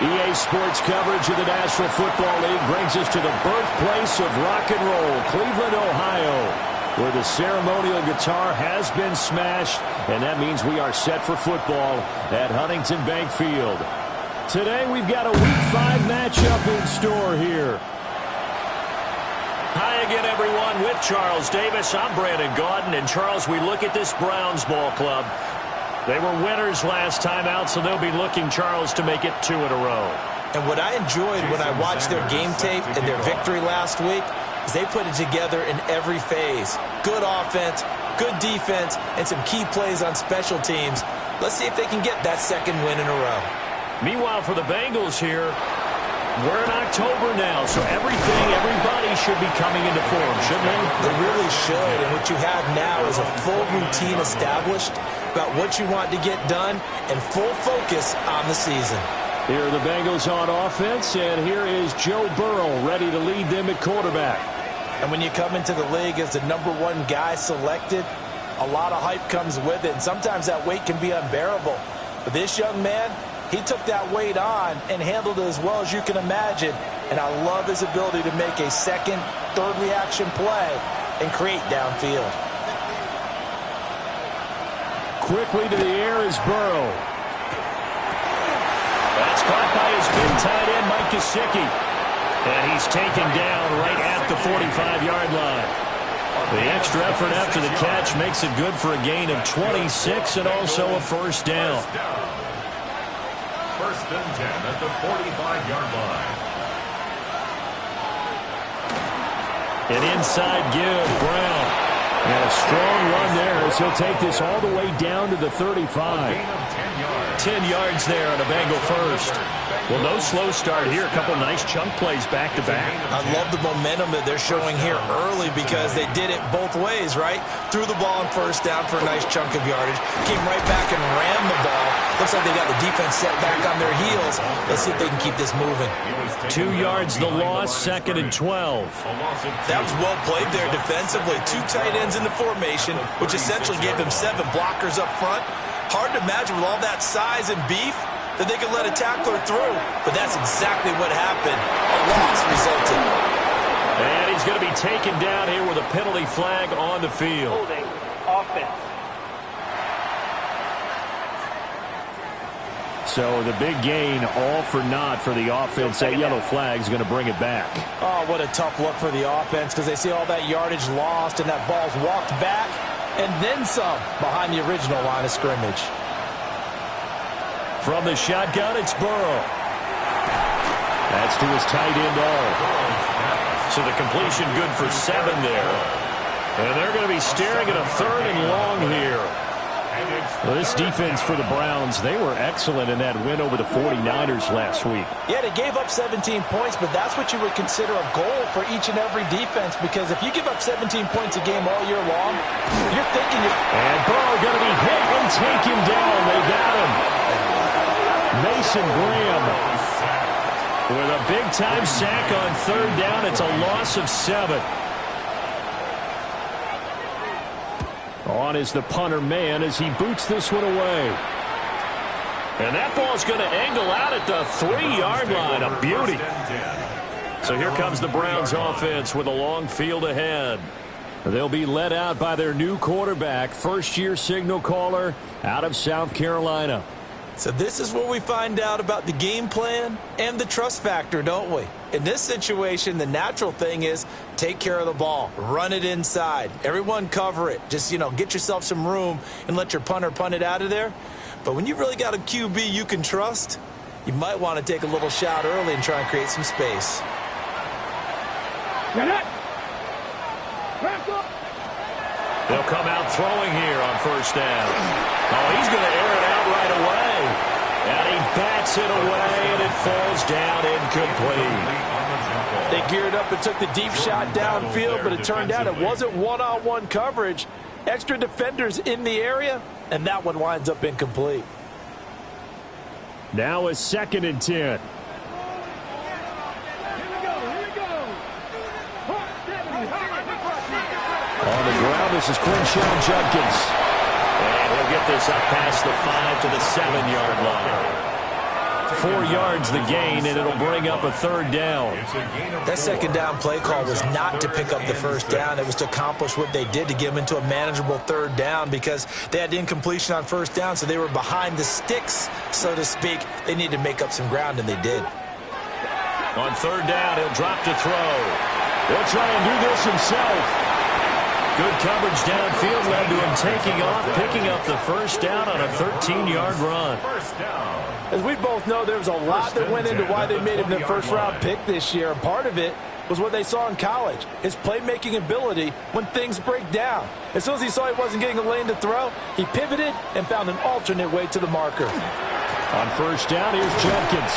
EA Sports coverage of the National Football League brings us to the birthplace of rock and roll, Cleveland, Ohio, where the ceremonial guitar has been smashed, and that means we are set for football at Huntington Bank Field. Today we've got a Week 5 matchup in store here. Hi again, everyone. With Charles Davis, I'm Brandon Gaudin. And, Charles, we look at this Browns ball club. They were winners last time out, so they'll be looking, Charles, to make it 2 in a row. And what I enjoyed when I watched their game tape and their victory last week is they put it together in every phase. Good offense, good defense, and some key plays on special teams. Let's see if they can get that second win in a row. Meanwhile, for the Bengals here, we're in October now, so everybody should be coming into form, shouldn't they? They really should, and what you have now is a full routine established about what you want to get done and full focus on the season. Here are the Bengals on offense, and here is Joe Burrow ready to lead them at quarterback. And when you come into the league as the #1 guy selected, a lot of hype comes with it, and sometimes that weight can be unbearable. But this young man, he took that weight on and handled it as well as you can imagine, and I love his ability to make a second, third reaction play and create downfield. Quickly to the air is Burrow. That's caught by his big tight end, Mike Gesicki. And he's taken down right at the 45-yard line. The extra effort after the catch makes it good for a gain of 26 and also a first down. First and 10 at the 45-yard line. An inside give, Brown. And a strong run there as he'll take this all the way down to the 35. 10 yards there on a Bengal first. Well, no slow start here. A couple nice chunk plays back-to-back. I love the momentum that they're showing here early because they did it both ways, right? Threw the ball on first down for a nice chunk of yardage. Came right back and ran the ball. Looks like they got the defense set back on their heels. Let's see if they can keep this moving. 2 yards the loss, 2nd and 12. That was well played there defensively. 2 tight ends in the formation, which essentially gave them 7 blockers up front. Hard to imagine with all that size and beef that they could let a tackler through. But that's exactly what happened. A loss resulted. And he's going to be taken down here with a penalty flag on the field. Holding offense. So the big gain, all for naught for the offense. That yellow flag is going to bring it back. Oh, what a tough look for the offense because they see all that yardage lost and that ball's walked back and then some behind the original line of scrimmage. From the shotgun, it's Burrow. That's to his tight end, all. So the completion good for 7 there. And they're going to be staring at a 3rd and long here. Well, this defense for the Browns, they were excellent in that win over the 49ers last week. Yeah, they gave up 17 points, but that's what you would consider a goal for each and every defense because if you give up 17 points a game all year long, you're thinking... And Burrow going to be hit and taken down. They got him. Mason Graham with a big-time sack on 3rd down. It's a loss of 7. On is the punter man as he boots this one away. And that ball's going to angle out at the 3-yard line. A beauty. So here comes the Browns offense with a long field ahead. They'll be led out by their new quarterback, first-year signal caller out of South Carolina. So this is where we find out about the game plan and the trust factor, don't we? In this situation, the natural thing is take care of the ball, run it inside, everyone cover it. Just, get yourself some room and let your punter punt it out of there. But when you really got a QB you can trust, you might want to take a little shot early and try and create some space. They'll come out throwing here on first down. Oh, he's going to air it out right away. And he bats it away, and it falls down incomplete. They geared up and took the deep shot downfield, but it turned out it wasn't one-on-one coverage. Extra defenders in the area, and that one winds up incomplete. Now a 2nd and 10. On the ground, this is Quinshon Judkins. And he'll get this up past the 5 to the 7-yard line. about 4 yards the gain, and it'll bring up a third down. That second down play call was not to pick up the first down. It was to accomplish what they did, to get them into a manageable third down, because they had incompletion on first down, so they were behind the sticks, so to speak. They needed to make up some ground, and they did. On third down, he'll drop to throw. He'll try and do this himself. Good coverage downfield led to him taking off, picking up the first down on a 13-yard run. As we both know, there was a lot that went into why they made him the first-round pick this year. And part of it was what they saw in college, his playmaking ability when things break down. As soon as he saw he wasn't getting a lane to throw, he pivoted and found an alternate way to the marker. On first down, here's Jenkins.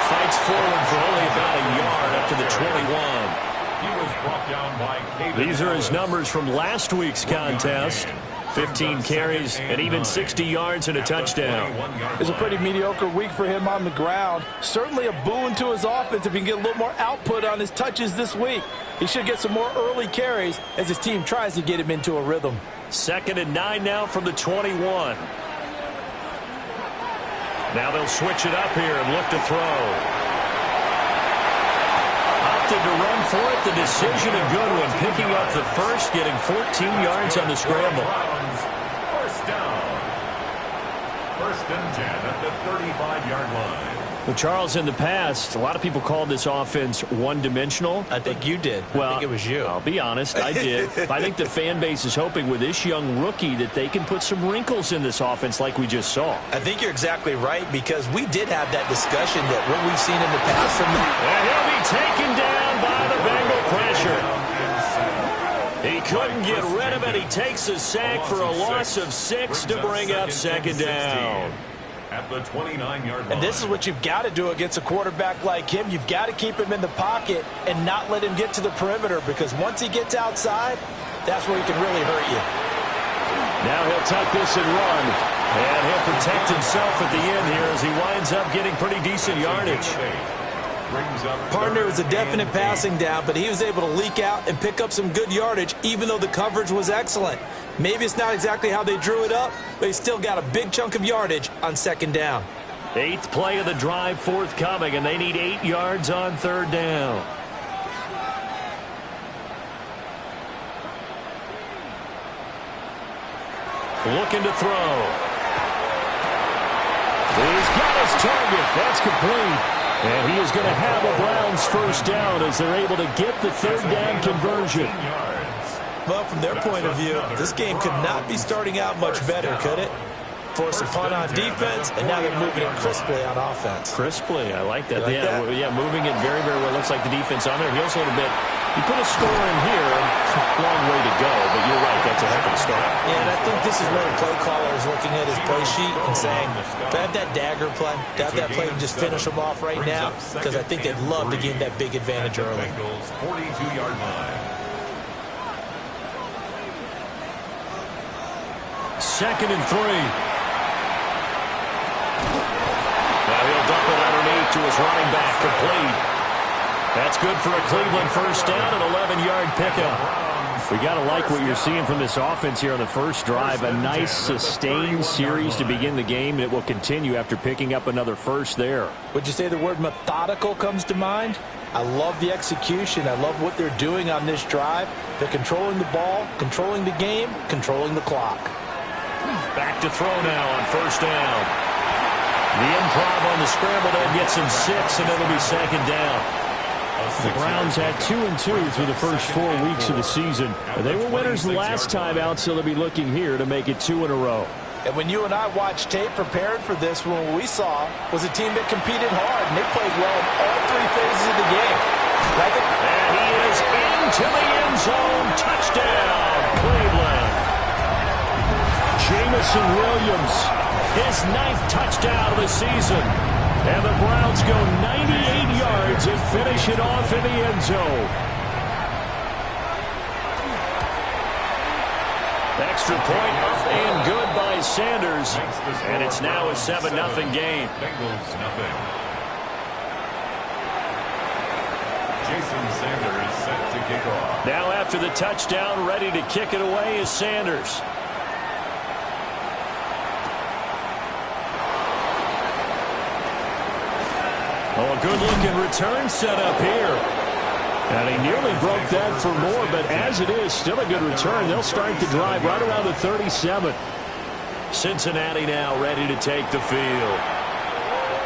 Fights forward for only about a yard up to the 21. He was brought down by Caden. These are his numbers from last week's contest. 15 carries and even 60 yards and a touchdown. It's a pretty mediocre week for him on the ground. Certainly a boon to his offense if he can get a little more output on his touches this week. He should get some more early carries as his team tries to get him into a rhythm. 2nd and 9 now from the 21. Now they'll switch it up here and look to throw. Opted to run for it. The decision a good one. Picking up the first, getting 14 yards on the scramble. First down. 1st and 10 at the 35-yard line. Well, Charles, in the past, a lot of people called this offense one-dimensional. I think you did. Well, I think it was you. I'll be honest, I did. I think the fan base is hoping with this young rookie that they can put some wrinkles in this offense like we just saw. I think you're exactly right, because we did have that discussion that what we've seen in the past from the... And he'll be taken down by the Bengal pressure. He couldn't get rid of it. He takes a sack for a loss of 6 to bring up 2nd down. At the 29-yard line. And this is what you've got to do against a quarterback like him. You've got to keep him in the pocket and not let him get to the perimeter, because once he gets outside, that's where he can really hurt you. Now he'll tuck this and run. And he'll protect himself at the end here as he winds up getting pretty decent yardage. Partner was a definite passing down, but he was able to leak out and pick up some good yardage, even though the coverage was excellent. Maybe it's not exactly how they drew it up, but he still got a big chunk of yardage on 2nd down. 8th play of the drive forthcoming, and they need 8 yards on 3rd down. Looking to throw. He's got his target. That's complete. And he is going to have a Browns first down as they're able to get the 3rd down conversion. Well, from their point of view, this game could not be starting out much better, could it? Force a punt on defense, and now they're moving it crisply on offense. Crisply, I like that. Yeah, moving it very, very well. Looks like the defense on there. Heels a little bit. You put a score in here, long way to go, but you're right, that's a heck of a start. Yeah, and I think this is where the play caller is looking at his play sheet and saying, to have that dagger play, to have that play and just finish them off right now, because I think they'd love to gain that big advantage early. 42-yard line. 2nd and 3. Now he'll dump it underneath to his running back, complete. That's good for a Cleveland first down, an 11-yard pickup. We got to like what you're seeing from this offense here on the first drive. A nice sustained series to begin the game, and it will continue after picking up another first there. Would you say the word methodical comes to mind? I love the execution. I love what they're doing on this drive. They're controlling the ball, controlling the game, controlling the clock. Back to throw now on first down. The improv on the scramble there gets him 6, and it'll be 2nd down. The Browns had 2-2 through the first 4 weeks of the season. They were winners the last time out, so they'll be looking here to make it 2 in a row. And when you and I watched tape preparing for this, what we saw was a team that competed hard, and they played well in all 3 phases of the game. And he is into the end zone. Touchdown, Cleveland. Jameson Williams, his 9th touchdown of the season. And the Browns go 98 yards and finish it off in the end zone. Extra point up and good by Sanders. And it's now a 7-0 game. Bengals nothing. Jason Sanders set to kick off. Now after the touchdown, ready to kick it away is Sanders. Oh, a good-looking return set up here. And he nearly broke that for more, but as it is, still a good return. They'll start the drive right around the 37. Cincinnati now ready to take the field.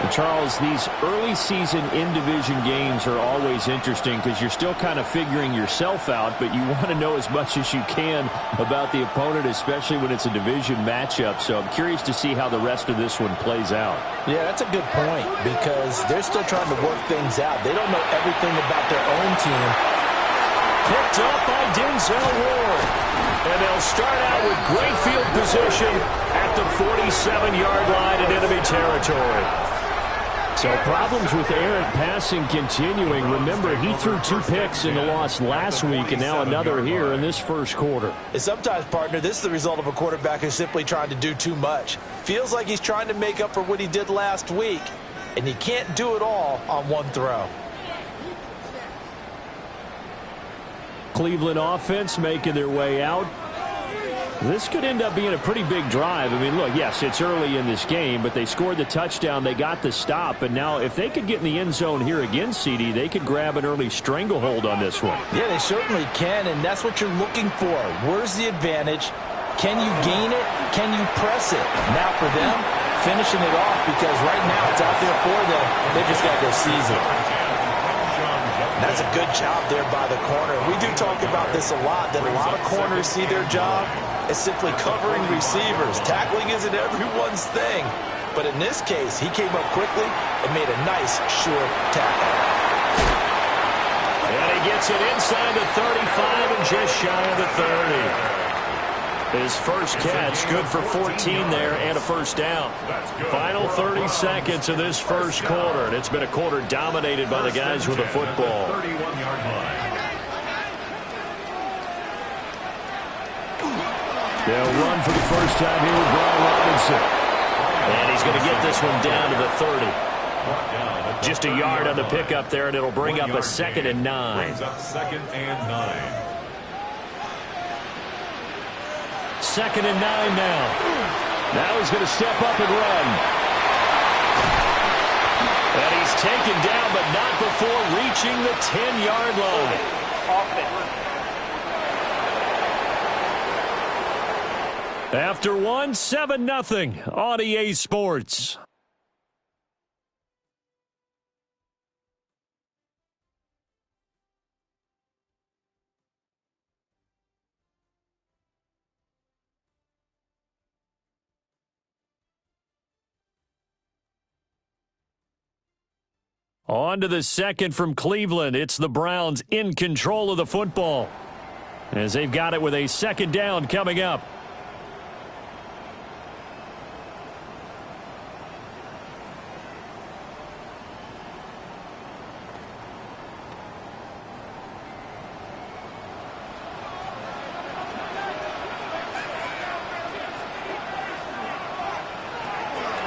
And Charles, these early season in-division games are always interesting because you're still kind of figuring yourself out, but you want to know as much as you can about the opponent, especially when it's a division matchup. So I'm curious to see how the rest of this one plays out. Yeah, that's a good point because they're still trying to work things out. They don't know everything about their own team. Picked up by Denzel Ward. And they'll start out with great field position at the 47-yard line in enemy territory. So problems with errant passing continuing. Remember, he threw 2 picks in the loss last week and now another here in this first quarter. And sometimes, partner, this is the result of a quarterback who's simply trying to do too much. Feels like he's trying to make up for what he did last week, and you can't do it all on one throw. Cleveland offense making their way out. This could end up being a pretty big drive. I mean, look, yes, it's early in this game, but they scored the touchdown. They got the stop. And now if they could get in the end zone here again, CD, they could grab an early stranglehold on this one. Yeah, they certainly can, and that's what you're looking for. Where's the advantage? Can you gain it? Can you press it? Now for them, finishing it off because right now it's out there for them. They just got to go seize it. That's a good job there by the corner. We do talk about this a lot, that a lot of corners see their job as simply covering receivers. Tackling isn't everyone's thing. But in this case, he came up quickly and made a nice, short tackle. And he gets it inside the 35 and just shy of the 30. His first catch, good for 14 there and a first down. Final 30 seconds of this first quarter, and it's been a quarter dominated by the guys with the football. 31-yard line. They'll run for the first time here with Brian Robinson. And he's going to get this one down to the 30. Just a yard on the pickup there, and it'll bring up a 2nd and 9. Brings up 2nd and 9. 2nd and 9 now. Now he's going to step up and run. And he's taken down, but not before reaching the 10-yard line. After one, 7-0 on EA Sports. On to the second from Cleveland. It's the Browns in control of the football as they've got it with a 2nd down coming up.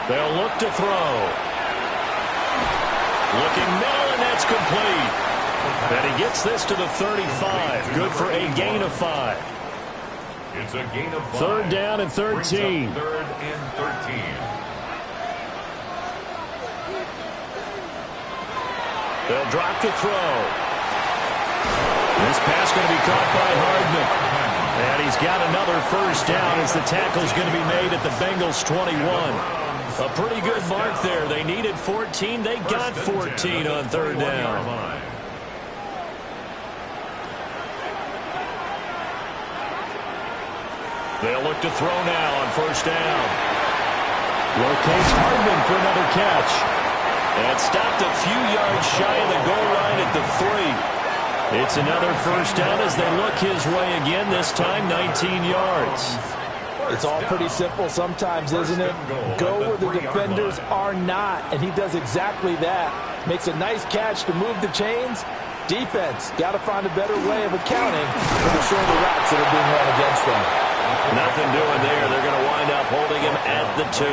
They'll look to throw. Looking middle, and that's complete. And he gets this to the 35. Good for a gain of 5. It's a gain of 5. 3rd down and 13. 3rd and 13. They'll drop to throw. This pass going to be caught by Hardman. And he's got another first down as the tackle's going to be made at the Bengals 21. A pretty good mark there. They needed 14. They got 14 on 3rd down. They'll look to throw now on 1st down. Locates Hardman for another catch. And stopped a few yards shy of the goal line at the 3. It's another first down as they look his way again, this time 19 yards. It's all pretty simple sometimes, isn't it? Go where the defenders are not, and he does exactly that. Makes a nice catch to move the chains. Defense, got to find a better way of accounting for the shorter routes that are being run against them. Nothing doing there. They're going to wind up holding him at the 2.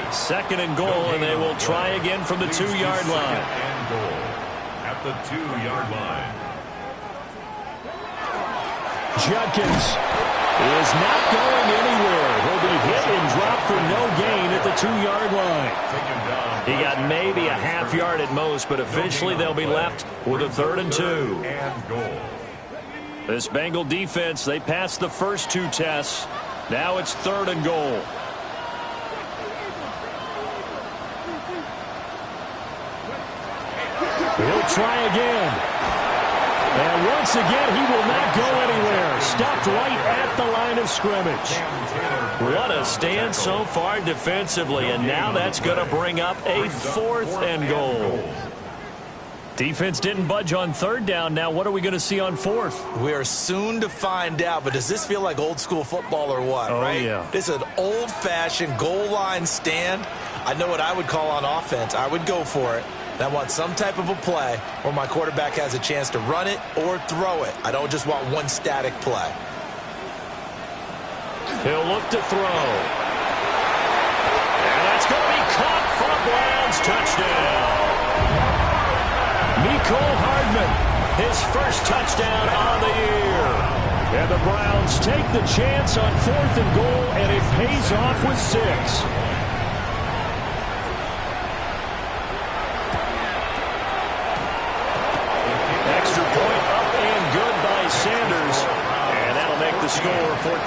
2nd and goal, and they will try again from the 2-yard line. At the 2-yard line. Judkins. is not going anywhere. He'll be hit and dropped for no gain at the 2-yard line. He got maybe a half yard at most, but officially they'll be left with a 3rd and 2. This Bengal defense, they passed the first 2 tests. Now it's 3rd and goal. He'll try again. And once again, he will not go anywhere. Stopped right at the line of scrimmage. What a stand so far defensively, and now that's going to bring up a 4th and goal. Defense didn't budge on 3rd down. Now what are we going to see on 4th? We are soon to find out, but does this feel like old school football or what, right? Yeah. This is an old-fashioned goal line stand. I know what I would call on offense. I would go for it. And I want some type of a play where my quarterback has a chance to run it or throw it. I don't just want one static play. He'll look to throw. And that's going to be caught for a Browns touchdown. Mecole Hardman, his first touchdown on the year. And the Browns take the chance on 4th and goal, and it pays off with 6. Sanders, and that'll make the score 14-0.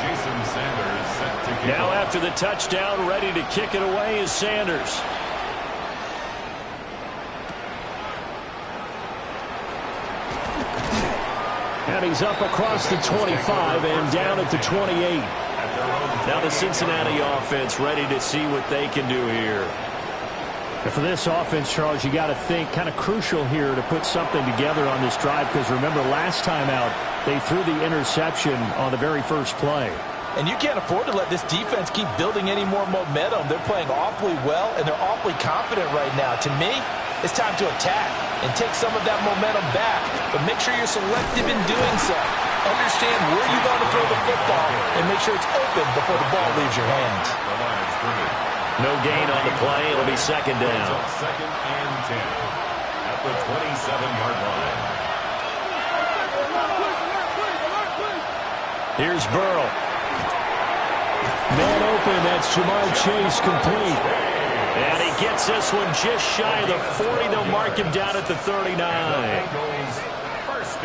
Jason Sanders set to kick now off. after the touchdown, ready to kick it away is Sanders. And he's up across the 25 and down at the 28. Now the Cincinnati offense ready to see what they can do here. And for this offense, Charles, you got to think kind of crucial here to put something together on this drive, because remember last time out they threw the interception on the very first play. And you can't afford to let this defense keep building any more momentum. They're playing awfully well, and they're awfully confident right now. To me, it's time to attack and take some of that momentum back, but make sure you're selective in doing so. Understand where you want to throw the football and make sure it's open before the ball leaves your hands. No gain on the play. It'll be 2nd down. 2nd and 10 at the 27-yard line. Here's Burrow. Man open. That's Jamar Chase complete. And he gets this one just shy of the 40. They'll mark him down at the 39.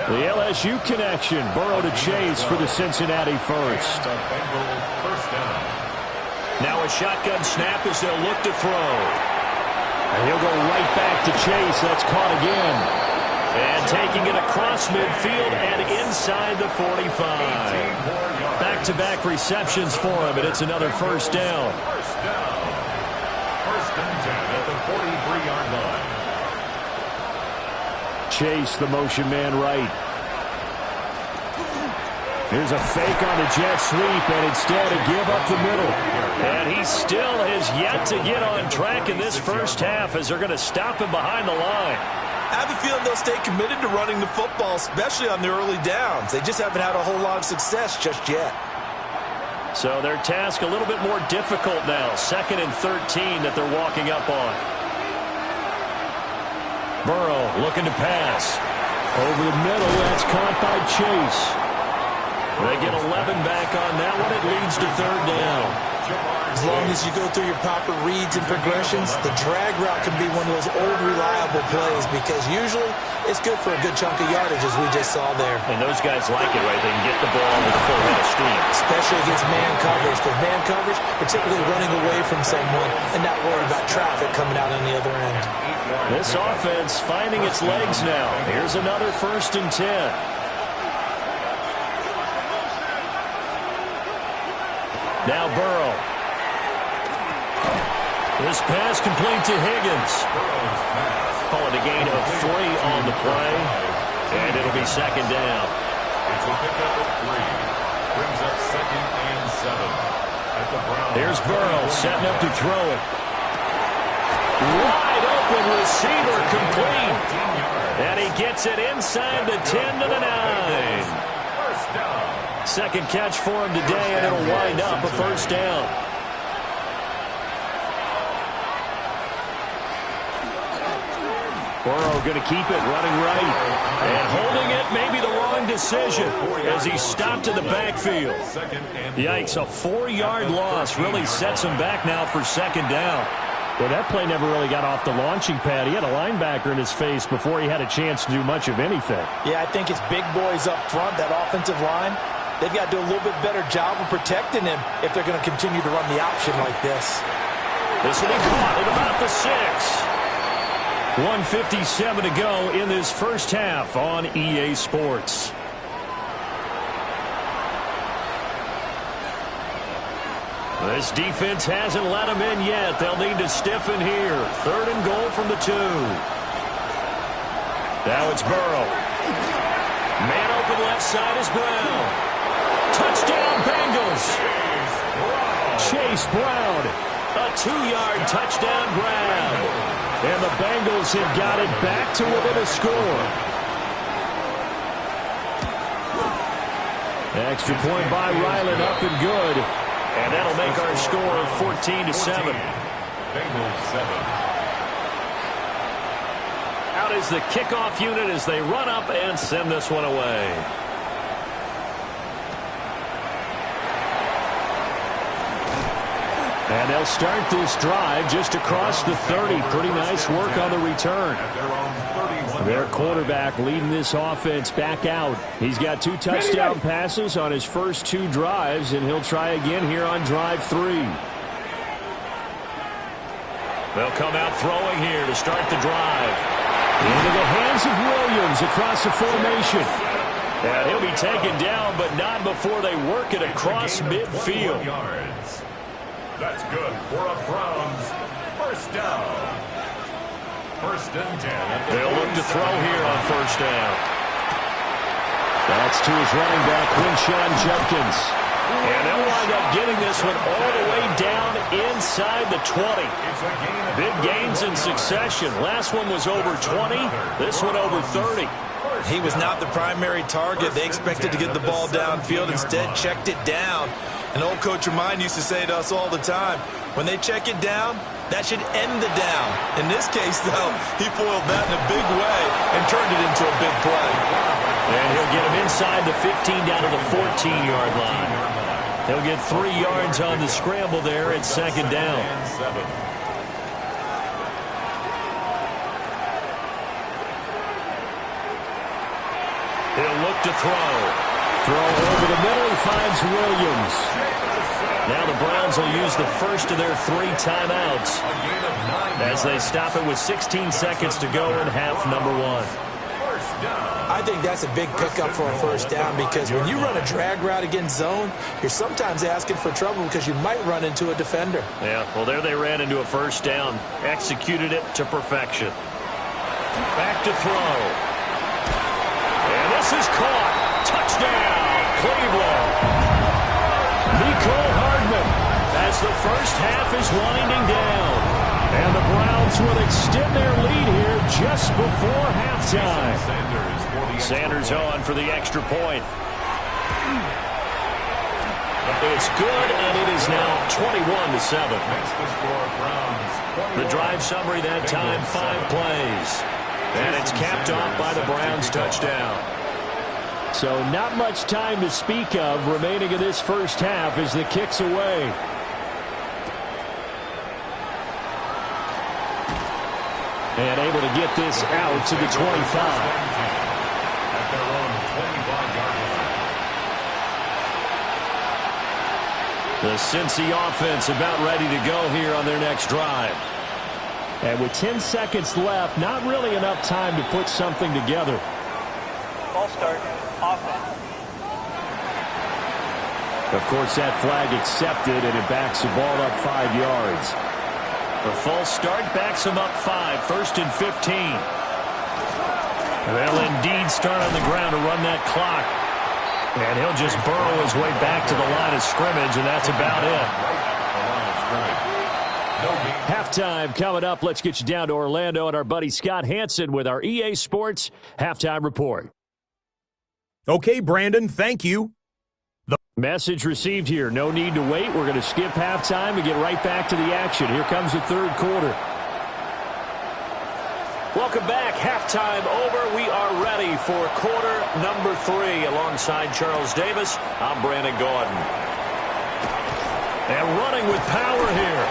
The LSU connection. Burrow to Chase for the Cincinnati first. Now a shotgun snap as they'll look to throw. And he'll go right back to Chase. That's caught again. And taking it across midfield and inside the 45. Back-to-back receptions for him, and it's another 1st down. 1st and 10 at the 43-yard line. Chase, the motion man right. Here's a fake on the jet sweep, and instead a give up the middle. And he still has yet to get on track in this first half as they're going to stop him behind the line. I have a feeling they'll stay committed to running the football, especially on the early downs. They just haven't had a whole lot of success just yet. So their task a little bit more difficult now. 2nd and 13 that they're walking up on. Burrow looking to pass. Over the middle, that's caught by Chase. They get 11 back on that one. It leads to 3rd down. As long as you go through your proper reads and progressions, the drag route can be one of those old reliable plays, because usually it's good for a good chunk of yardage, as we just saw there. And those guys like it, right? They can get the ball with a full head of steam. Especially against man coverage, because man coverage, we're typically running away from someone and not worried about traffic coming out on the other end. This offense finding its legs now. Here's another 1st and 10. Now Burrow. This pass complete to Higgins. Calling a gain of 3 on the play. And it'll be 2nd down. It's a pickup of 3. Brings up 2nd and 7 at the Browns. Here's Burrow setting up to throw it. Wide open receiver complete. And he gets it inside the 10 to the 9. 1st down. 2nd catch for him today, and it'll wind up a 1st down. Burrow going to keep it running right. And holding it, maybe the wrong decision as he stopped in the backfield. Yikes, a 4-yard loss really sets him back now for second down. Well, that play never really got off the launching pad. He had a linebacker in his face before he had a chance to do much of anything. Yeah, I think it's big boys up front, that offensive line. They've got to do a little bit better job of protecting him if they're going to continue to run the option like this. This will be caught at about the 6. 1:57 to go in this first half on EA Sports. This defense hasn't let them in yet. They'll need to stiffen here. 3rd and goal from the 2. Now it's Burrow. Man open left side is Brown. Touchdown Bengals. Chase Brown. A 2-yard touchdown grab. And the Bengals have got it back to within a score. Extra point by Ryland, up and good. And that'll make our score 14-7. Bengals 7. Out is the kickoff unit as they run up and send this one away. And they'll start this drive just across the 30. Pretty nice work on the return. Their quarterback leading this offense back out. He's got 2 touchdown passes on his first 2 drives, and he'll try again here on drive 3. They'll come out throwing here to start the drive. Into the hands of Williams across the formation. And he'll be taken down, but not before they work it across midfield. That's good for a Browns first down. 1st and 10. They'll look to throw here on first down. That's to his running back, Quinshon Judkins. And they'll wind up getting this one all the way down inside the 20. Big gains in succession. Last one was over 20. This one over 30. He was not the primary target. They expected to get the ball downfield. Instead, checked it down. And old Coach of mine used to say to us all the time, when they check it down, that should end the down. In this case, though, he foiled that in a big way and turned it into a big play. And he'll get him inside the 15 down to the 14-yard line. He'll get 3 yards on the scramble there at second down. He'll look to throw. Throw over the middle. He finds Williams. Now the Browns will use the first of their 3 timeouts as they stop it with 16 seconds to go in half number 1. I think that's a big pickup for a first down because when you run a drag route against zone, you're sometimes asking for trouble because you might run into a defender. Yeah, well, there they ran into a first down. Executed it to perfection. Back to throw. And this is caught. Touchdown, Cleveland. Mecole Hardman as the first half is winding down. And the Browns will extend their lead here just before halftime. Sanders on for the extra point. It's good, and it is now 21-7. The drive summary that time, 5 plays. And it's capped off by the Browns touchdown. So not much time to speak of remaining in this first half as the kick's away. And able to get this out to the 25. The Cincy offense about ready to go here on their next drive. And with 10 seconds left, not really enough time to put something together. Ball start, offense. Of course, that flag accepted, and it backs the ball up 5 yards. The false start backs him up 5, 1st and 15. They'll indeed start on the ground to run that clock. And he'll just burrow his way back to the line of scrimmage, and that's about it. Halftime coming up. Let's get you down to Orlando and our buddy Scott Hanson with our EA Sports Halftime Report. Okay, Brandon, thank you. Message received here. No need to wait. We're going to skip halftime and get right back to the action. Here comes the third quarter. Welcome back. Halftime over. We are ready for quarter number 3. Alongside Charles Davis, I'm Brandon Gaudin. And running with power here.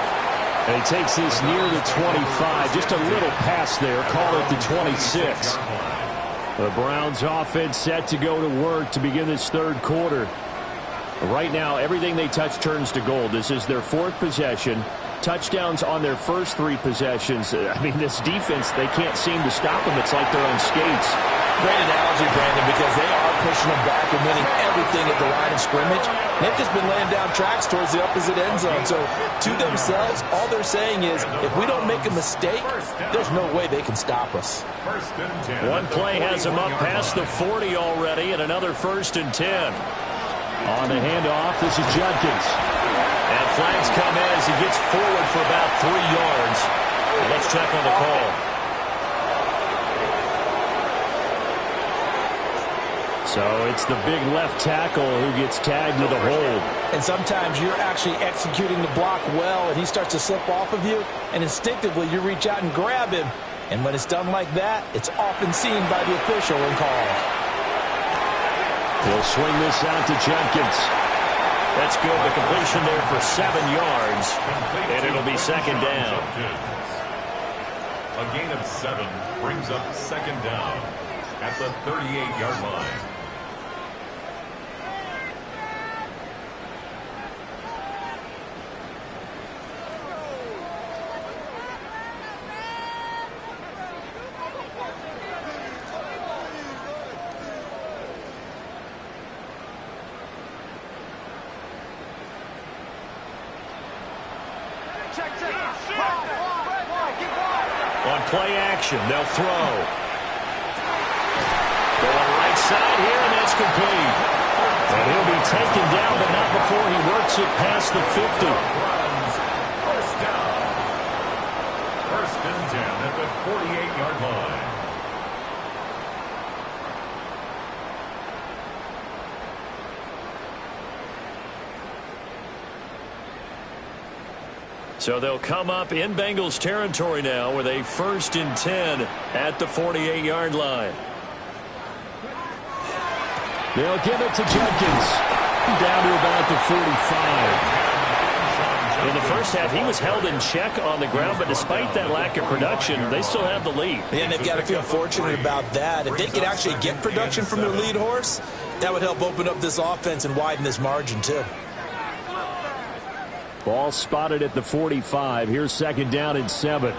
And he takes this near the 25. Just a little pass there. Call it the 26. The Browns offense set to go to work to begin this third quarter. Right now, everything they touch turns to gold. This is their 4th possession. Touchdowns on their first 3 possessions. I mean, this defense, they can't seem to stop them. It's like they're on skates. Great analogy, Brandon, because they are pushing them back and winning everything at the line of scrimmage. They've just been laying down tracks towards the opposite end zone. So, to themselves, all they're saying is, if we don't make a mistake, there's no way they can stop us. One play has them up past the 40 already, and another 1st and 10. On the handoff, this is Judkins. And flags come as he gets forward for about 3 yards. And let's check on the call. So it's the big left tackle who gets tagged with a hold. And sometimes you're actually executing the block well, and he starts to slip off of you, and instinctively you reach out and grab him. And when it's done like that, it's often seen by the official and called. He'll swing this out to Judkins. That's good. The completion there for 7 yards. And it'll be 2nd down. A gain of 7 brings up 2nd down at the 38-yard line. On play action, they'll throw. Going right side here, and that's complete. And he'll be taken down, but not before he works it past the 50. First down. 1st and 10 at the 48-yard line. So they'll come up in Bengals territory now with a 1st and 10 at the 48-yard line. They'll give it to Judkins. Down to about the 45. In the first half, he was held in check on the ground, but despite that lack of production, they still have the lead. And they've got to feel fortunate about that. If they could actually get production from their lead horse, that would help open up this offense and widen this margin too. Ball spotted at the 45. Here's 2nd down and 7.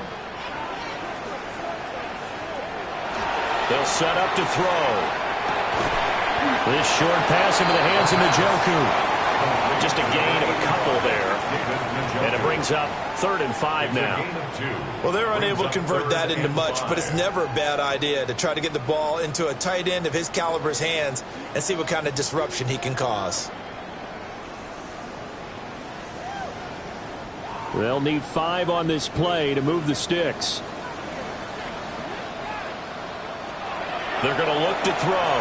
They'll set up to throw. This short pass into the hands of Njoku. Just a gain of a couple there. And it brings up 3rd and 5 now. Well, they're unable to convert that into much, but it's never a bad idea to try to get the ball into a tight end of his caliber's hands and see what kind of disruption he can cause. They'll need 5 on this play to move the sticks. They're going to look to throw.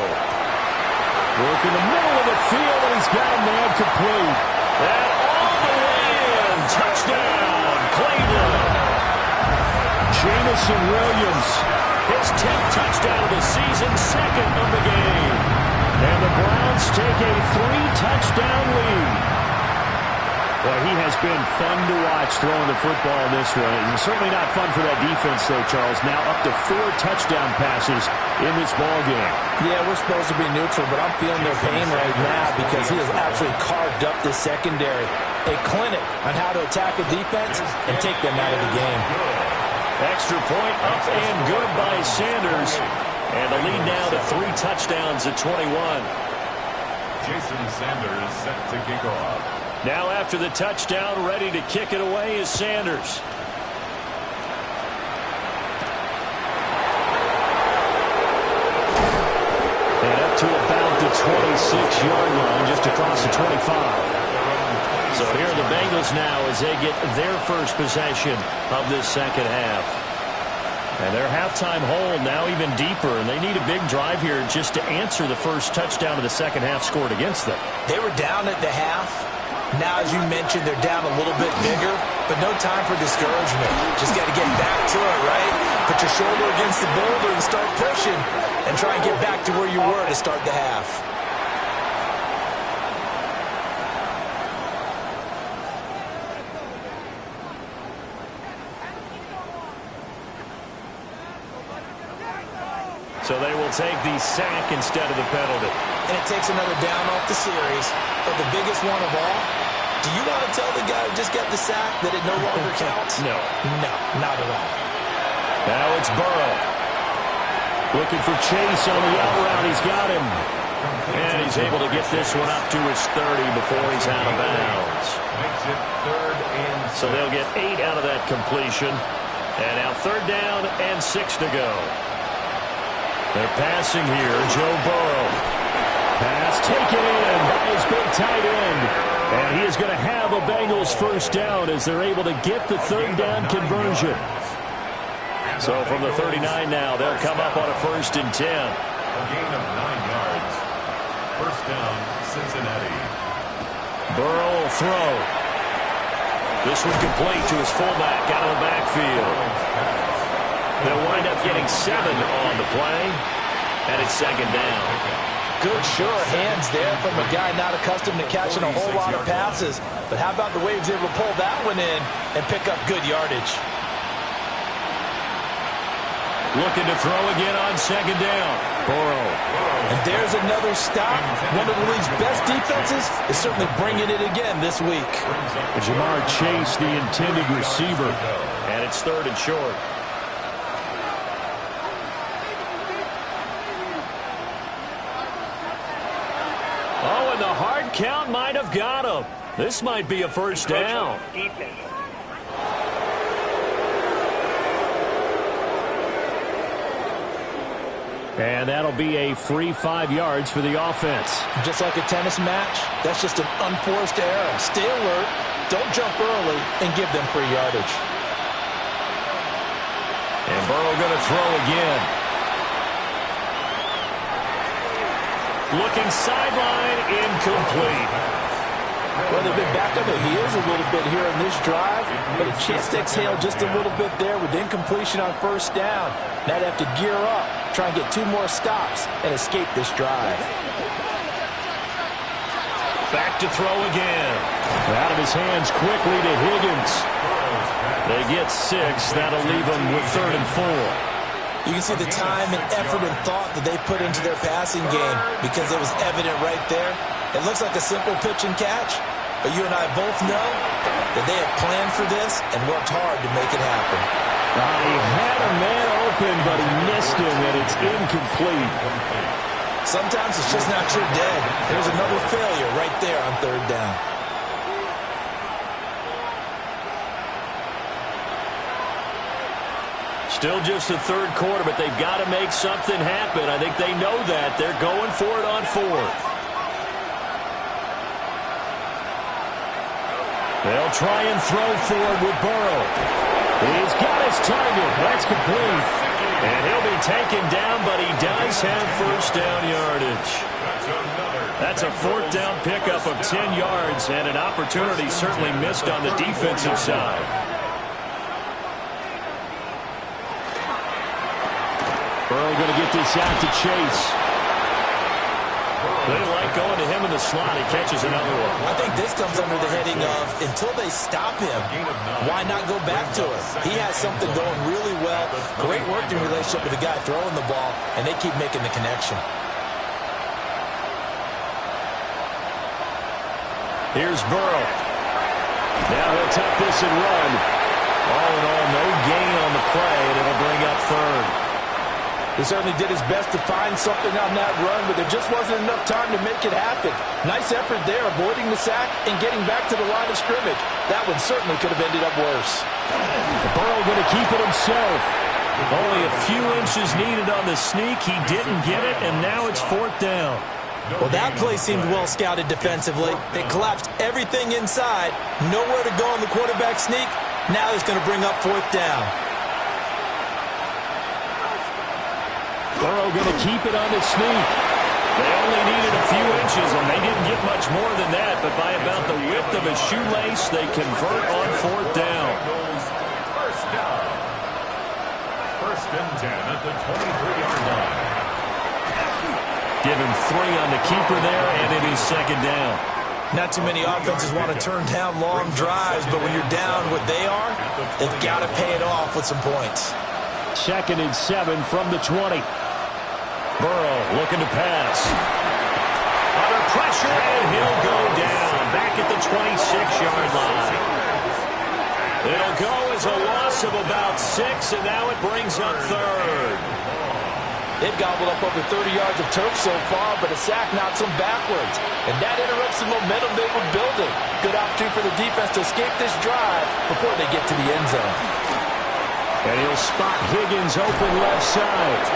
Work in the middle of the field, and he's got a man complete. And all the way in. Touchdown, Cleveland. Jameson Williams. His 10th touchdown of the season, 2nd of the game. And the Browns take a 3-touchdown lead. Well, he has been fun to watch throwing the football in this one. It's certainly not fun for that defense, though, Charles. Now up to 4 touchdown passes in this ball game. Yeah, we're supposed to be neutral, but I'm feeling their pain right now because he has actually carved up this secondary. A clinic on how to attack a defense and take them out of the game. Extra point up and good by Sanders. And the lead now to 3 touchdowns at 21. Jason Sanders set to kick off. Now after the touchdown, ready to kick it away is Sanders. And up to about the 26-yard line, just across the 25. So here are the Bengals now as they get their first possession of this second half. And their halftime hole now even deeper, and they need a big drive here just to answer the first touchdown of the second half scored against them. They were down at the half, Now, as you mentioned, they're down a little bit bigger, but no time for discouragement. Just got to get back to it, right? Put your shoulder against the boulder and start pushing and try and get back to where you were to start the half. So they will take the sack instead of the penalty. And it takes another down off the series. But the biggest one of all, do you want to tell the guy who just got the sack that it no longer counts? No. No, not at all. Now it's Burrow. Looking for Chase on the out route. He's got him. And he's able to get this one up to his 30 before he's out of bounds. Makes it 3rd and 6. So they'll get 8 out of that completion. And now 3rd down and 6 to go. They're passing here. Joe Burrow. Pass taken in by his big tight end. And he is going to have a Bengals first down as they're able to get the 3rd down conversion. So from the 39 now, they'll come up on a 1st and 10. A gain of 9 yards. 1st down, Cincinnati. Burrow will throw. This one complete to his fullback out of the backfield. They'll wind up getting 7 on the play, and it's 2nd down. Good, sure hands there from a guy not accustomed to catching a whole lot of passes. But how about the way he was able to pull that one in and pick up good yardage? Looking to throw again on 2nd down. Burrow. And there's another stop. One of the league's best defenses is certainly bringing it again this week. Jamar Chase, the intended receiver, and it's 3rd and short. Oh, and the hard count might have got him. This might be a first down. And that'll be a free 5 yards for the offense. Just like a tennis match, that's just an unforced error. Stay alert, don't jump early, and give them free yardage. And Burrow going to throw again. Looking sideline, incomplete. Well, they've been back on their heels a little bit here in this drive, but a chance to exhale just a little bit there with incompletion on 1st down. Now they have to gear up, try and get 2 more stops, and escape this drive. Back to throw again. Out of his hands quickly to Higgins. They get 6. That'll leave them with 3rd and 4. You can see the time and effort and thought that they put into their passing game because it was evident right there. It looks like a simple pitch and catch, but you and I both know that they have planned for this and worked hard to make it happen. He had a man open, but he missed him, and it's incomplete. Sometimes it's just not your day. There's another failure right there on 3rd down. Still just the 3rd quarter, but they've got to make something happen. I think they know that. They're going for it on 4th. They'll try and throw forward with Burrow. He's got his target. That's complete. And he'll be taken down, but he does have 1st down yardage. That's a 4th down pickup of 10 yards, and an opportunity certainly missed on the defensive side. Burrow going to get this out to Chase. They like going to him in the slot. He catches another one. I think this comes under the heading of until they stop him, why not go back to him? He has something going really well. Great working relationship with the guy throwing the ball, and they keep making the connection. Here's Burrow. Now he'll tuck this and run. All in all, no gain on the play, and it'll bring up 3rd. He certainly did his best to find something on that run, but there just wasn't enough time to make it happen. Nice effort there, avoiding the sack and getting back to the line of scrimmage. That one certainly could have ended up worse. Burrow going to keep it himself. Only a few inches needed on the sneak. He didn't get it, and now it's 4th down. Well, that play seemed well scouted defensively. They collapsed everything inside. Nowhere to go on the quarterback sneak. Now he's going to bring up 4th down. Burrow going to keep it on the sneak. They only needed a few inches, and they didn't get much more than that, but by about the width of a shoelace, they convert on fourth down. First down. First and 10 at the 23-yard line. Give him 3 on the keeper there, and it is second down. Not too many offenses want to turn down long drives, but when you're down what they are, they've got to pay it off with some points. Second and 7 from the 20. Burrow looking to pass. Under pressure, and he'll go down back at the 26-yard line. It'll go as a loss of about 6, and now it brings up third. They've gobbled up over 30 yards of turf so far, but a sack knocks them backwards. And that interrupts the momentum they were building. Good opportunity for the defense to escape this drive before they get to the end zone. And he'll spot Higgins open left side.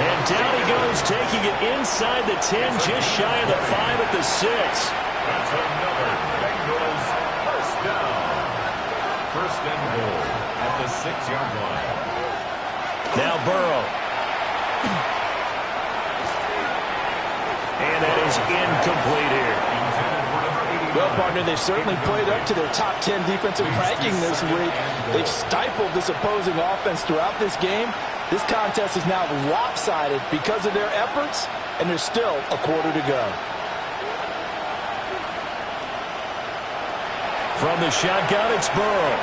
And down he goes, taking it inside the 10, just shy of the 5 at the 6. That's another Bengals first down. First and goal at the 6-yard line. Now Burrow. And that is incomplete here. Well, partner, they've certainly played up to their top 10 defensive ranking this week. They've stifled this opposing offense throughout this game. This contest is now lopsided because of their efforts, and there's still a quarter to go. From the shotgun, it's Burrow.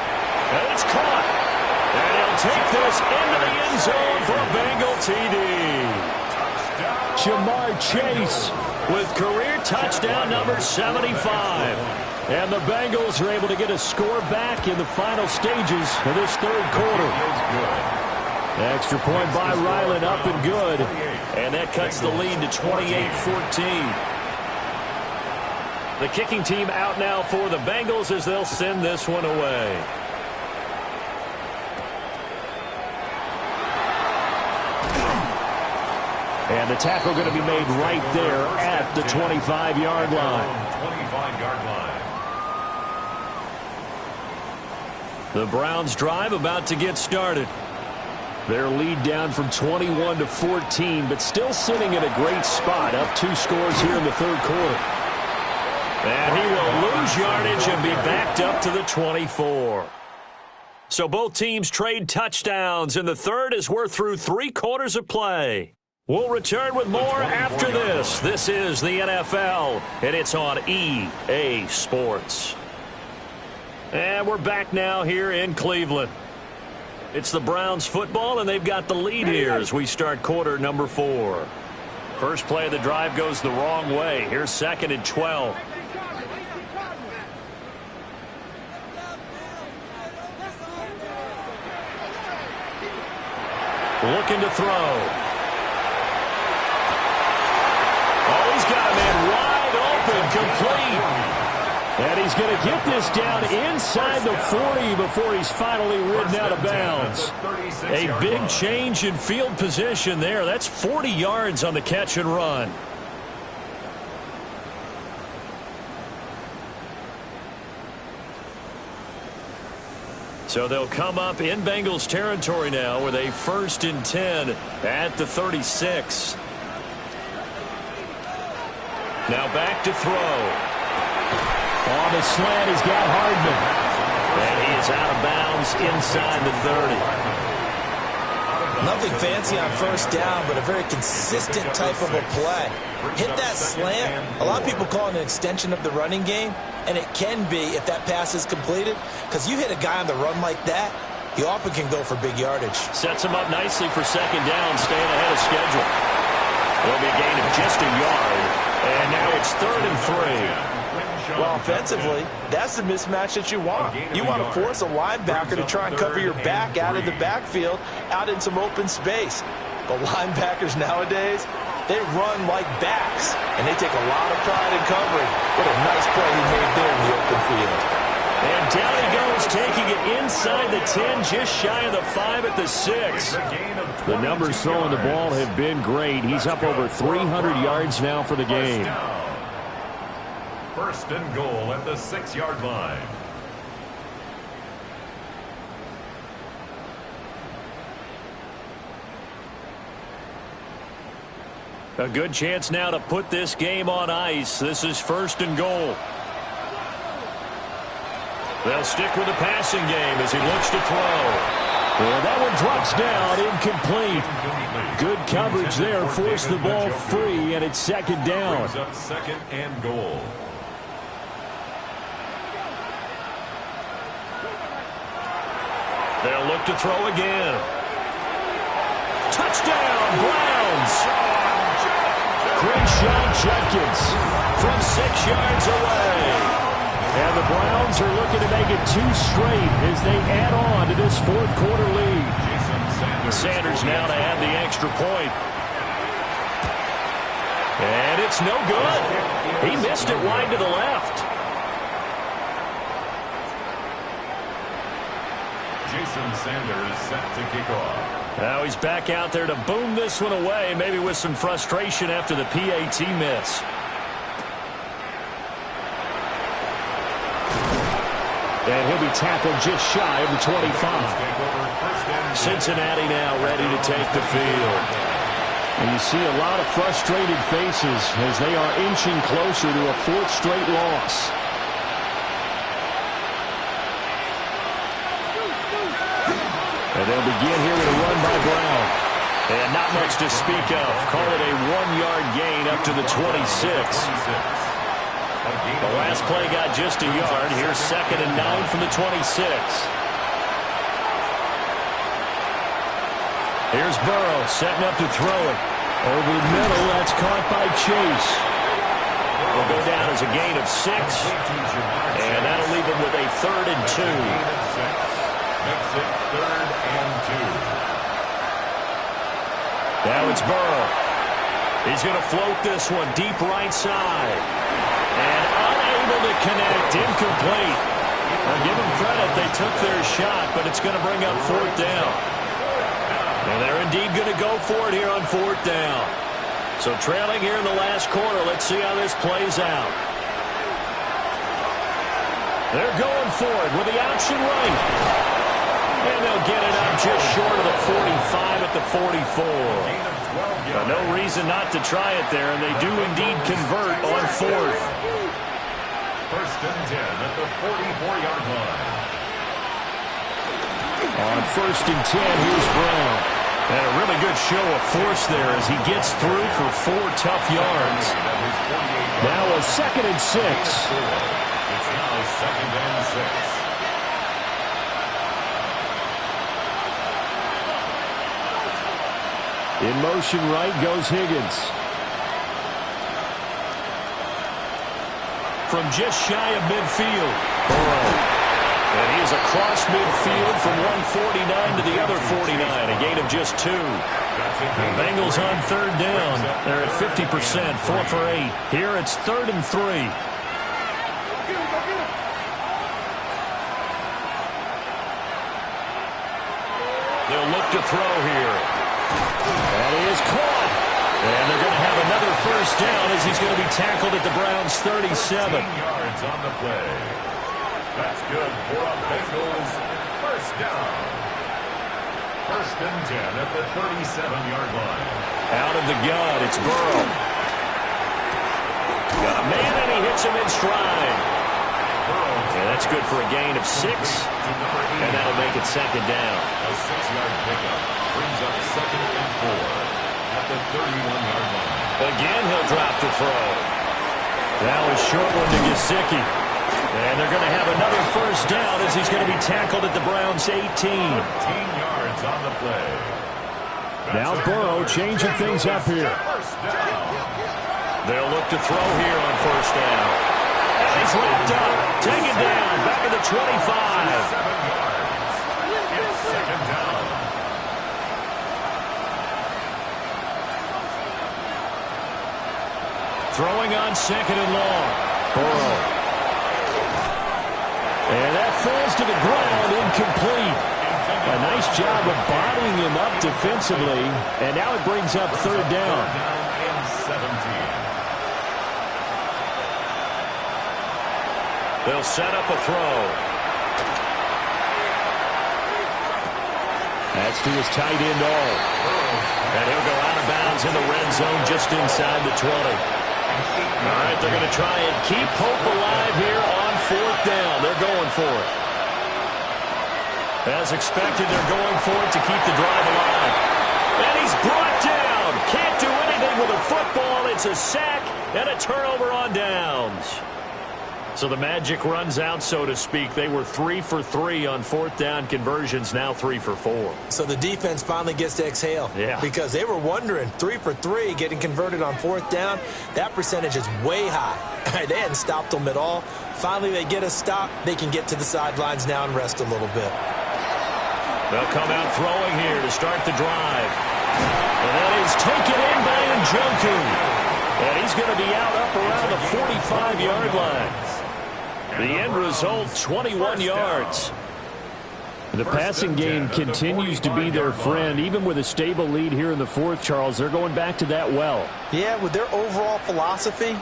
And it's caught. And he'll take this into the end zone for a Bengal TD. Jamar Chase With career touchdown number 75. And the Bengals are able to get a score back in the final stages of this third quarter. Extra point by Ryland, up and good. And that cuts the lead to 28-14. The kicking team out now for the Bengals as they'll send this one away. And the tackle going to be made right there at the 25-yard line. 25-yard line. The Browns drive about to get started. Their lead down from 21 to 14, but still sitting in a great spot, up 2 scores here in the third quarter. And he will lose yardage and be backed up to the 24. So both teams trade touchdowns in the third as we're through 3 quarters of play. We'll return with more after this. This is the NFL, and it's on EA Sports. And we're back now here in Cleveland. It's the Browns football, and they've got the lead here as we start quarter number 4. First play of the drive goes the wrong way. Here's second and 12. Looking to throw. Oh, he's got a man wide open, complete. And he's going to get this down inside the 40 before he's finally ridden out of bounds. A big change in field position there. That's 40 yards on the catch and run. So they'll come up in Bengals territory now with a 1st and 10 at the 36. Now back to throw. On the slant, he's got Hardman. And he is out of bounds inside the 30. Nothing fancy on first down, but a very consistent type of a play. Hit that slant. A lot of people call it an extension of the running game, and it can be if that pass is completed, because you hit a guy on the run like that, he often can go for big yardage. Sets him up nicely for second down, staying ahead of schedule. There'll be a gain of just a yard, and now it's 3rd and 3. Well, offensively, that's the mismatch that you want. You want to force a linebacker to try and cover your back out of the backfield, out in some open space. But linebackers nowadays, they run like backs, and they take a lot of pride in covering. What a nice play he made there in the open field. And down he goes, taking it inside the 10, just shy of the 5 at the 6. The numbers throwing the ball have been great. He's up over 300 yards now for the game. 1st and goal at the 6-yard line. A good chance now to put this game on ice. This is 1st and goal. They'll stick with the passing game as he looks to throw. Well, that one drops down, incomplete. Good coverage there, forced the ball free, and it's 2nd down. Brings up 2nd and goal. They'll look to throw again. Touchdown, Browns! Crenshaw Jenkins from 6 yards away. And the Browns are looking to make it 2 straight as they add on to this 4th quarter lead. Sanders now to add the extra point. And it's no good. He missed it wide to the left. Jason Sanders set to kick off. Now he's back out there to boom this one away, maybe with some frustration after the PAT miss. And he'll be tackled just shy of the 25. Cincinnati now ready to take the field. And you see a lot of frustrated faces as they are inching closer to a 4th straight loss. And they'll begin here with a run by Brown. And not much to speak of. Call it a 1-yard gain up to the 26. The last play got just a yard. Here's 2nd and 9 from the 26. Here's Burrow setting up to throw it. Over the middle, that's caught by Chase. Will go down as a gain of 6. And that'll leave him with a 3rd and 2. Makes it 3rd and 2. Now it's Burrow. He's going to float this one deep right side. And unable to connect. Incomplete. Well, give them credit. They took their shot, but it's going to bring up 4th down. And they're indeed going to go for it here on 4th down. So trailing here in the last quarter. Let's see how this plays out. They're going for it with the option right. And they'll get it up just short of the 45 at the 44. No reason not to try it there, and they do indeed convert on 4th. 1st and 10 at the 44-yard line. On 1st and 10, here's Brown. And a really good show of force there as he gets through for 4 tough yards. Now a 2nd and 6. It's now 2nd and 6. In motion right goes Higgins. From just shy of midfield, Burrow. And he is across midfield from 149 to the other 49, a gain of just 2. The Bengals on 3rd down. They're at 50%, 4 for 8. Here it's 3rd and 3. They'll look to throw here. And he is caught. And they're going to have another 1st down as he's going to be tackled at the Browns' 37. 15 yards on the play. That's good for a Bengals 1st down. 1st and 10 at the 37-yard line. Out of the gun, it's Burrow. Got a man, and he hits him in stride. And that's good for a gain of 6. And that'll make it 2nd down. A 6-yard pickup brings up 2nd and 4 at the 31-yard line. Again, he'll drop the throw. That was short one to Gesicki. And they're going to have another 1st down as he's going to be tackled at the Browns' 18. 15 yards on the play. Now Burrow changing things up here. They'll look to throw here on 1st down. And he's wrapped up. Taken down. Back at the 25. 7 yards. It's 2nd down. Throwing on 2nd and long. Burrow. And that falls to the ground, incomplete. A nice job of bodying him up defensively. And now it brings up 3rd down. And 17. They'll set up a throw. And That's to his tight end, All. And he'll go out of bounds in the red zone just inside the 20. All right, they're going to try and keep hope alive here on 4th down. They're going for it. As expected, they're going for it to keep the drive alive. And he's brought down. Can't do anything with a football. It's a sack and a turnover on downs. So the magic runs out, so to speak. They were 3 for 3 on 4th down conversions, now 3 for 4. So the defense finally gets to exhale. Yeah. Because they were wondering, 3 for 3 getting converted on 4th down. That percentage is way high. They hadn't stopped them at all. Finally, they get a stop. They can get to the sidelines now and rest a little bit. They'll come out throwing here to start the drive. And that is taken in by Njoku. And he's going to be out up around the 45-yard line. The end result, 21 yards. The passing game continues to be their friend. Even with a stable lead here in the 4th, Charles, they're going back to that well. Yeah, with their overall philosophy,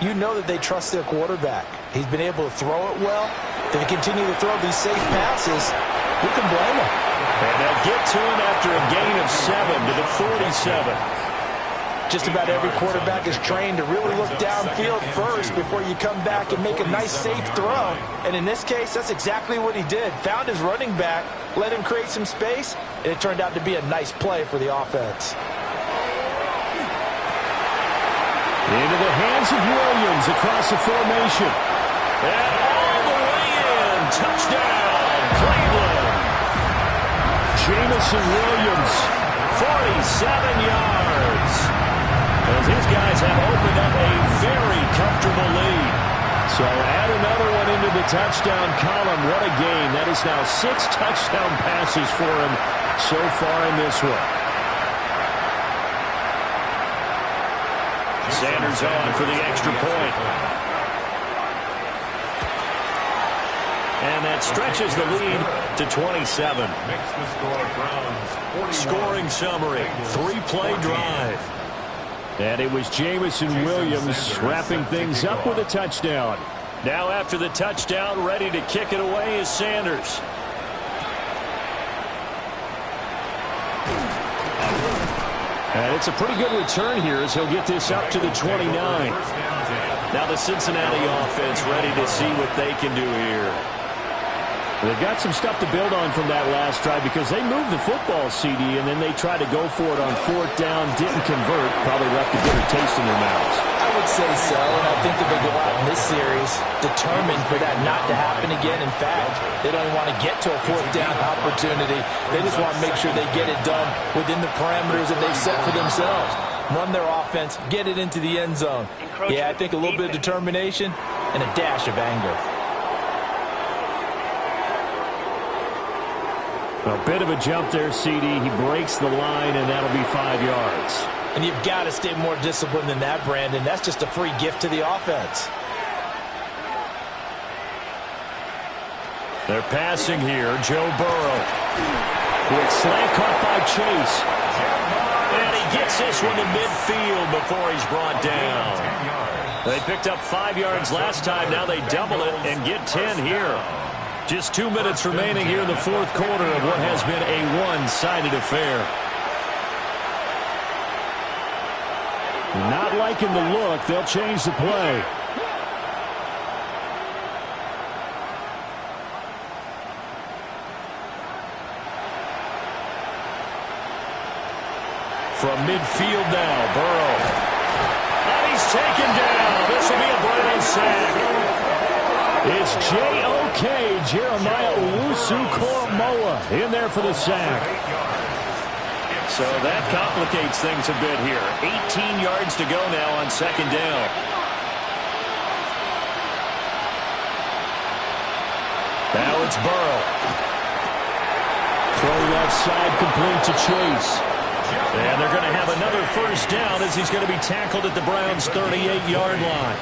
you know that they trust their quarterback. He's been able to throw it well. If they continue to throw these safe passes, who can blame them? And they'll get to him after a gain of 7 to the 47. Just about every quarterback is trained to really look downfield first before you come back and make a nice, safe throw. And in this case, that's exactly what he did. Found his running back, let him create some space, and it turned out to be a nice play for the offense. Into the hands of Williams across the formation. And all the way in. Touchdown, Cleveland. Jameson Williams, 47 yards. As his guys have opened up a very comfortable lead. So add another one into the touchdown column. What a game. That is now 6 touchdown passes for him so far in this one. Sanders on for the extra point. And that stretches the lead to 27. Scoring summary, 3-play drive. And it was Jameson Williams wrapping things up with a touchdown. Now after the touchdown, ready to kick it away is Sanders. And it's a pretty good return here as he'll get this up to the 29. Now the Cincinnati offense ready to see what they can do here. They've got some stuff to build on from that last drive because they moved the football, CD, and then they tried to go for it on 4th down, didn't convert, probably left a bitter taste in their mouths. I would say so, and I think that they go out in this series determined for that not to happen again. In fact, they don't want to get to a 4th down opportunity. They just want to make sure they get it done within the parameters that they've set for themselves. Run their offense, get it into the end zone. Yeah, I think a little bit of determination and a dash of anger. A bit of a jump there, CD. He breaks the line, and that'll be 5 yards. And you've got to stay more disciplined than that, Brandon. That's just a free gift to the offense. They're passing here. Joe Burrow. Quick slant caught by Chase. And he gets this one to midfield before he's brought down. They picked up 5 yards last time. Now they double it and get 10 here. Just 2 minutes remaining here in the 4th quarter of what has been a one-sided affair. Not liking the look. They'll change the play. From midfield now, Burrow. And he's taken down. This will be a Browns sack. It's J.O.K. Jeremiah Owusu-Koramoah in there for the sack. So that complicates things a bit here. 18 yards to go now on 2nd down. Now it's Burrow. Throw left side complete to Chase. And they're going to have another 1st down as he's going to be tackled at the Browns' 38-yard line.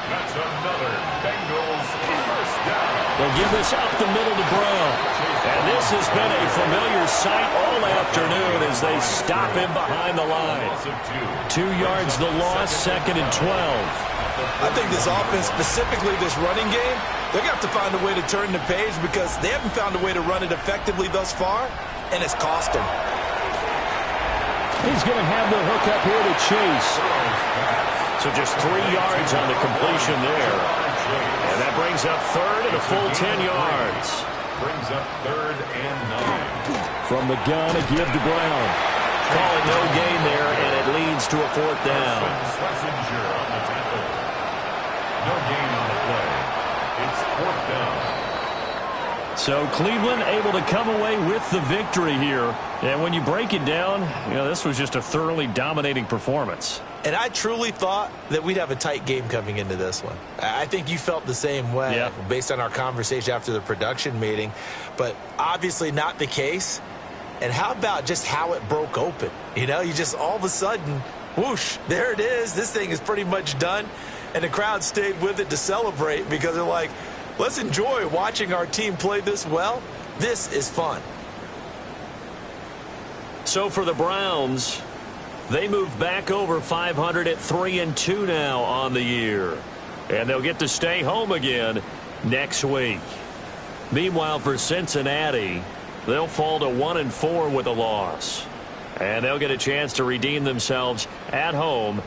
That's another Bengals first down. They'll give this up the middle to Brown. And this has been a familiar sight all afternoon as they stop him behind the line. 2 yards the loss, 2nd and 12. I think this offense, specifically this running game, they're going to have to find a way to turn the page because they haven't found a way to run it effectively thus far, and it's cost them. He's going to have the hook up here to Chase. So just 3 yards on the completion there. And that brings up 3rd and a full 10 yards. Brings up 3rd and 9. From the gun, a give to Brown. Call it no gain there, and it leads to a 4th down. Schlesinger on the tackle. No gain on the play. It's 4th down. So Cleveland able to come away with the victory here. And when you break it down, this was just a thoroughly dominating performance. And I truly thought that we'd have a tight game coming into this one. I think you felt the same way based on our conversation after the production meeting. But obviously not the case. And how about just how it broke open? You just all of a sudden, whoosh, there it is. This thing is pretty much done. And the crowd stayed with it to celebrate because they're like, let's enjoy watching our team play this well. This is fun. So for the Browns, they move back over 500 at 3-2 now on the year. And they'll get to stay home again next week. Meanwhile, for Cincinnati, they'll fall to 1-4 with a loss. And they'll get a chance to redeem themselves at home